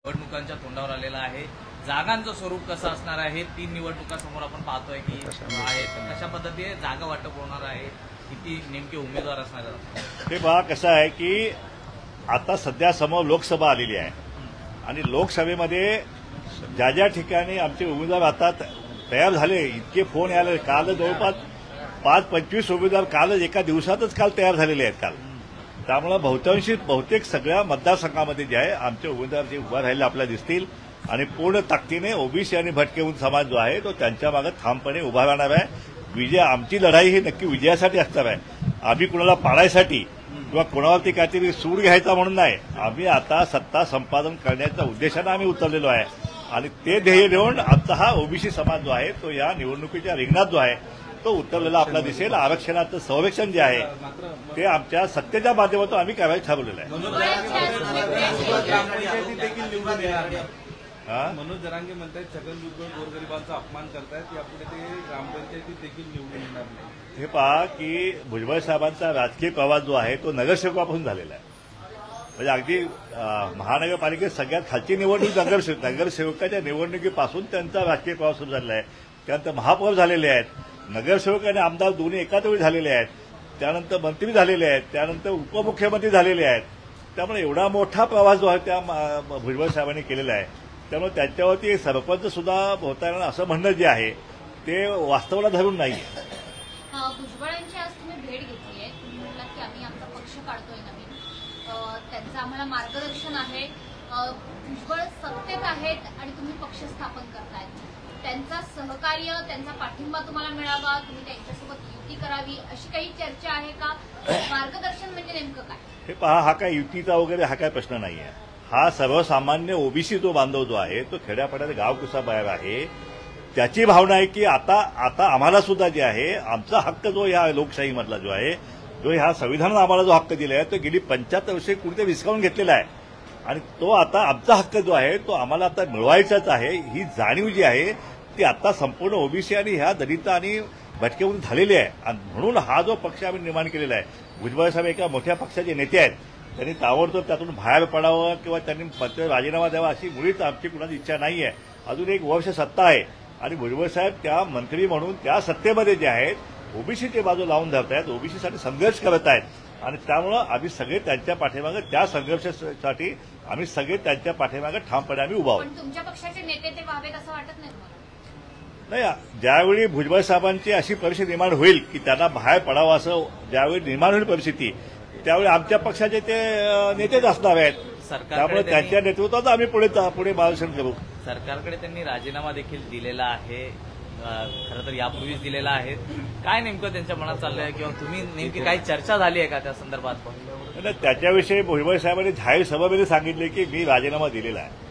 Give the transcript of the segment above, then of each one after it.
निवडणुकांच्या तोंडावर आलेला आहे. जागांचं स्वरूप कसं असणार आहे, 3 निवडणुका समोर आपण पाहतोय की आहेत. कशा पद्धतीने जागा वाटप होणार आहे, किती नेमके उमेदवार असणार आहेत? हे पहा कसं आहे की आता सध्या समोर लोकसभा आलेली आहे आणि लोकसभेमध्ये ज्या ज्या ठिकाणी आमचे उमेदवार आता तयार झाले, इतके फोन यायला, काल जवळपास 5-25 उमेदवार कालच एका दिवसातच काल तयार झालेले आहेत काल. त्यामुळे बहुतेक सगळ्या मतदारसंघामध्ये जे आहे आमचे उमेदवार जे उभा राहिले आपल्याला दिसतील आणि पूर्ण ताकदीने ओबीसी आणि भटकेहून समाज जो आहे तो त्यांच्या मागे ठामपणे उभा राहणार आहे. विजय आमची लढाई ही नक्की विजयासाठी असणार आहे. आम्ही कुणाला पाडायसाठी किंवा कोणावरती काहीतरी सूड घ्यायचा म्हणून नाही. आम्ही आता सत्ता संपादन करण्याच्या उद्देशानं आम्ही उतरलेलो आहे आणि ते ध्येय घेऊन आमचा हा ओबीसी समाज जो आहे तो या निवडणुकीच्या रिंगणात जो आहे तो उतरलेला आपला दिसेल. आरक्षणाचं संरक्षण जे आहे ते आमच्या सत्तेच्या माध्यमातून आम्ही करायला ठरवलेलं आहे. मनोज जरांगे म्हणतात छगन भुजबळ गोरगरिबांचा अपमान करतायत, यापुढे ते ग्रामपंचायतीत देखील निवडून येणार नाही. हे पहा की भुजबळ साहेबांचा राजकीय प्रवास जो आहे तो नगरसेवकापासून झालेला आहे. म्हणजे अगदी महानगरपालिकेत सगळ्यात खालची निवडणूक नगरसेवकाच्या निवडणुकीपासून त्यांचा राजकीय प्रवास सुरू झालेला आहे. त्यानंतर महापौर झालेले आहेत, नगरसेवक आणि आमदार दोन्ही एकाच वेळी झालेले आहेत, त्यानंतर मंत्री झालेले आहेत, त्यानंतर उपमुख्यमंत्री झालेले आहेत. त्यामुळे एवढा मोठा प्रवास जो आहे त्या भुजबळ साहेबांनी केलेला आहे. त्यामुळे त्याच्यावरती सरपंच सुद्धा होता येणार असं म्हणणं जे आहे ते वास्तवाला धरून नाहीये. भुजबळांची आज तुम्ही भेट घेतली आहे. तुम्ही म्हटलात की आम्ही आमचा पक्ष काढतोय नवीन, त्यांचं आम्हाला मार्गदर्शन आहे. भुजबळ सत्तेत आहेत आणि तुम्ही पक्ष स्थापन करतायत. त्यांचा सहकार्य, त्यांचा पाठिंबा तुम्हाला मिळावा, तुम्ही त्यांच्यासोबत युती करावी अशी काही चर्चा आहे का? मार्गदर्शन म्हणजे नेमकं काय? हे पहा, हा काय युतीचा वगैरे हा काय प्रश्न नाही आहे. हा सर्वसामान्य ओबीसी जो बांधव जो आहे तो खेड्यापाड्यात गाव कुसा बाहेर आहे, त्याची भावना आहे की आता आम्हाला सुद्धा जे आहे आमचा हक्क जो या लोकशाहीमधला जो आहे, जो ह्या संविधानानं आम्हाला जो हक्क दिला आहे तो गेली 75 वर्षे कुठे विस्कावून घेतलेला आहे आणि तो आता आमचा हक्क जो आहे तो आम्हाला आता मिळवायचाच आहे. ही जाणीव जी आहे ती आता संपूर्ण ओबीसी आणि ह्या दलित आणि भटकेहून झालेली आहे आणि म्हणून हा जो पक्ष आम्ही निर्माण केलेला आहे. भुजबळ साहेब एका मोठ्या पक्षाचे नेते आहेत, त्यांनी ताबडतोब त्यातून बाहेर पडावं किंवा त्यांनी पत्र राजीनामा द्यावा अशी मुळीच आमची कुणाची इच्छा नाही आहे. अजून 1 वर्ष सत्ता आहे आणि भुजबळ साहेब त्या मंत्री म्हणून त्या सत्तेमध्ये जे आहेत ओबीसीची बाजू लावून धरत आहेत, ओबीसीसाठी संघर्ष करत आहेत आणि त्यामुळं आम्ही सगळे त्यांच्या पाठीमागे, त्या संघर्षासाठी आम्ही सगळे त्यांच्या पाठीमागे ठामपणे आम्ही उभा आहोत. पण तुमच्या पक्षाचे नेते ते व्हावेत असं वाटत नाही नाही. ज्यावेळी भुजबळ साहेबांची अशी परिस्थिती निर्माण होईल की त्यांना बाहेर पडावं असं ज्यावेळी निर्माण होईल परिस्थिती, त्यावेळी आमच्या पक्षाचे ते नेतेच असणार आहेत. त्यामुळे त्यांच्या नेतृत्वात आम्ही पुढे मार्गदर्शन करू. सरकारकडे त्यांनी राजीनामा देखील दिलेला आहे, खरं तर यापूर्वीच दिलेला आहे. काय नेमकं त्यांच्या मनात चाललंय किंवा तुम्ही नेमकी काही चर्चा झाली आहे का त्या संदर्भात? त्याच्याविषयी भुजबळ साहेबांनी जाहीर सभामध्ये सांगितले की मी राजीनामा दिलेला आहे,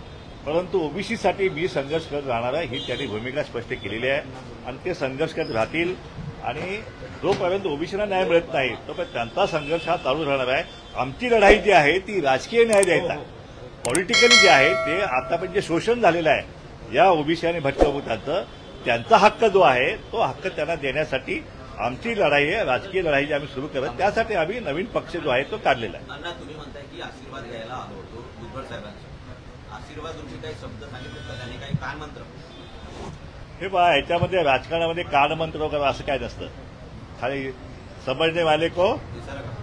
परंतु ओबीसीसाठी मी संघर्ष करत राहणार आहे ही त्यांनी भूमिका स्पष्ट केलेली आहे आणि ते संघर्ष करत राहतील आणि जोपर्यंत ओबीसीला न्याय मिळत नाही तोपर्यंत त्यांचा संघर्ष हा चालू राहणार आहे. आमची लढाई जी आहे ती राजकीय न्याय द्यायचा, पॉलिटिकली जे आहे ते आतापर्यंत जे शोषण झालेलं आहे या ओबीसी आणि भटक्या त्यांचा हक्क जो आहे तो हक्क त्यांना देण्यासाठी आमची लढाई आहे, राजकीय लढाई जी आम्ही सुरू करत, त्यासाठी आम्ही नवीन पक्ष जो आहे तो काढलेला आहे. तुम्ही म्हणताय की आशीर्वाद घ्यायला आलो होतो भुजबळ साहेबांचा, आशीर्वाद तुम्ही काही शब्द सांगितले का? त्यांनी काही काय मंत्र? हे पहा, याच्यामध्ये राजकारणामध्ये कानमंत्र वगैरे असं काय नसतं. खाली समजने वाले को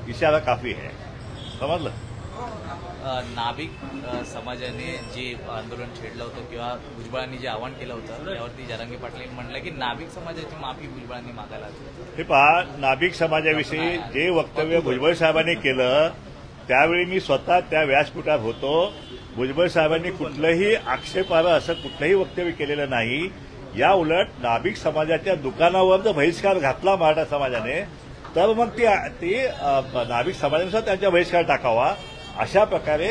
इशारा काफी है. समजलं? नाभिक समाजाने जे आंदोलन छेडलं होतं किंवा भुजबळांनी जे आवाहन केलं होतं त्यावरती जरांगे पाटील म्हणलं की नाभिक समाजाची माफी भुजबळांनी मागायला हवी. हे पहा, नाभिक समाजाविषयी जे वक्तव्य भुजबळ साहेबांनी केलं त्यावेळी मी स्वतः त्या व्यासपीठात होतो. भुजबळ साहेबांनी कुठलंही आक्षेपार्ह असं कुठलंही वक्तव्य केलेलं नाही. या उलट नाभिक समाजाच्या दुकानावर जर बहिष्कार घातला मराठा समाजाने तर मग ती नाभिक समाजानुसार त्यांचा बहिष्कार टाकावा अशा प्रकारे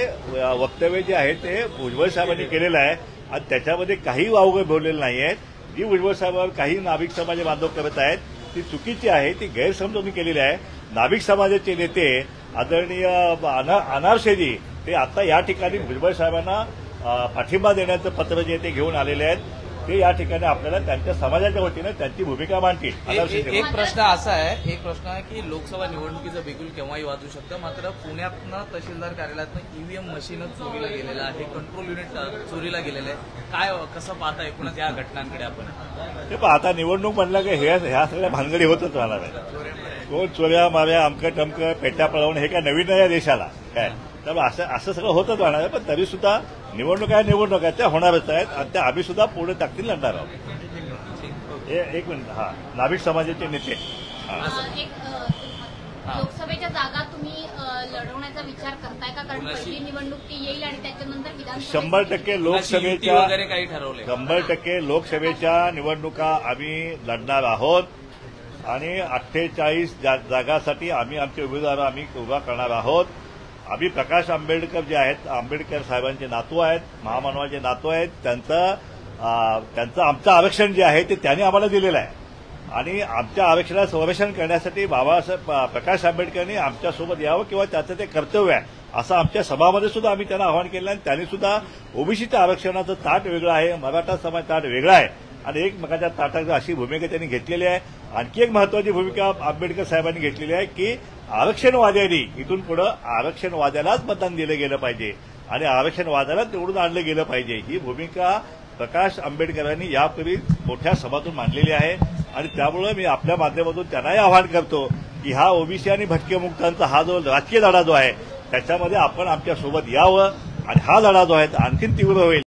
वक्तव्य जे आहे ते भुजबळ साहेबांनी केलेलं आहे आणि त्याच्यामध्ये काही वावगं बोललेलं नाही आहेत. जी भुजबळ साहेबांवर काही नाभिक समाज बांधव करत आहेत ती चुकीची आहे, ती गैरसमजून केलेली आहे. नाभिक समाजाचे नेते आदरणीय अनारशेजी ते आता या ठिकाणी भुजबळ साहेबांना पाठिंबा देण्याचं पत्र जे ते घेऊन आलेले आहेत. ते या ठिकाणी आपल्याला त्यांच्या समाजाच्या वतीनं त्यांची भूमिका मांडतील एक प्रश्न असा आहे की लोकसभा निवडणुकीचं बिगुल केव्हाही वाजू शकतं, मात्र पुण्यातनं तहसीलदार कार्यालयातनं ईव्हीएम मशीन चोरीला गेलेलं आहे, कंट्रोल युनिट चोरीला गेलेलं आहे. काय कसं पाहता एकूणच या घटनांकडे आपण? ते पण आता निवडणूक म्हणलं की ह्या सगळ्या भानगडी होतच राहणार आहे. कोण चोऱ्या माऱ्या अमकं टमकं पेट्या पळवणं हे काय नवीन नाही या देशाला काय, त्यामुळे असं सगळं होतच राहणार आहे. पण तरी सुद्धा निवडणूक आहे त्या होणारच आहेत आणि त्या आम्ही सुद्धा पुढे ताकदीने लढणार आहोत. एक मिनिट. हा, नाभिक समाजाचे नेते. लोकसभेच्या जागा तुम्ही लढवण्याचा विचार करताय का? कारण पहिली निवडणूक ती येईल आणि त्याच्यानंतर विधानसभा 100% लोकसभेच्या वगैरे काही ठरवलंय? 100% लोकसभेच्या निवडणुका आम्ही लढणार आहोत आणि 48 जागासाठी आम्ही आमचे उमेदवार उभा करणार आहोत. आम्ही प्रकाश आंबेडकर जे आहेत, आंबेडकर साहेबांचे नातू आहेत, महामानवाचे नातू आहेत, त्यांचं आमचं आरक्षण जे आहे ते त्यांनी आम्हाला दिलेलं आहे आणि आमच्या आरक्षणाला संरक्षण करण्यासाठी बाबासाहेब प्रकाश आंबेडकरांनी आमच्यासोबत यावं किंवा त्याचं ते कर्तव्य आहे असं आमच्या सभामध्ये सुद्धा आम्ही त्यांना आवाहन केलं आणि त्यांनी सुद्धा ओबीसीच्या आरक्षणाचं ताट वेगळं आहे, मराठा समाज ताट वेगळा आहे आणि एकमेकाच्या ताटाची अशी भूमिका त्यांनी घेतलेली आहे. आणखी एक महत्वाची भूमिका आंबेडकर साहेबांनी घेतलेली आहे की आरक्षणवाद्यांनी इथून पुढे आरक्षणवाद्यालाच मतदान दिलं गेलं पाहिजे आणि आरक्षणवाद्याला निवडून आणलं गेलं पाहिजे. ही भूमिका प्रकाश आंबेडकरांनी यापूर्वी मोठ्या सभातून मांडलेली आहे आणि त्यामुळे मी आपल्या माध्यमातून त्यांनाही आवाहन करतो की हा ओबीसी आणि भटके मुक्तांचा हा जो राजकीय लढा जो आहे त्याच्यामध्ये आपण आमच्यासोबत यावं आणि हा लढा जो आहे आणखीन तीव्र होईल.